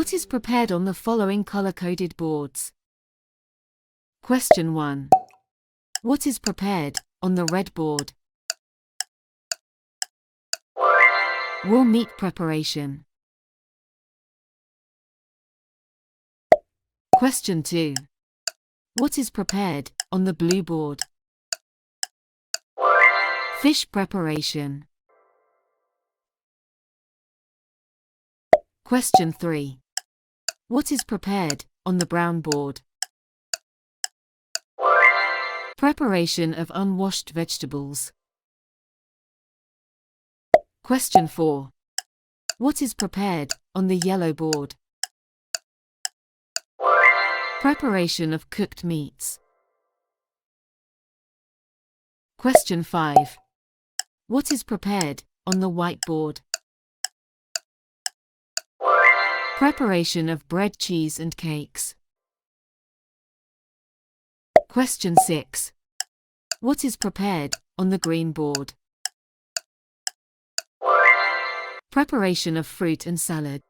What is prepared on the following color-coded boards? Question 1. What is prepared on the red board? Raw meat preparation. Question 2. What is prepared on the blue board? Fish preparation. Question 3. What is prepared on the brown board? Preparation of unwashed vegetables. Question 4. What is prepared on the yellow board? Preparation of cooked meats. Question 5. What is prepared on the white board? Preparation of bread, cheese and cakes. Question 6. What is prepared on the green board? Preparation of fruit and salad.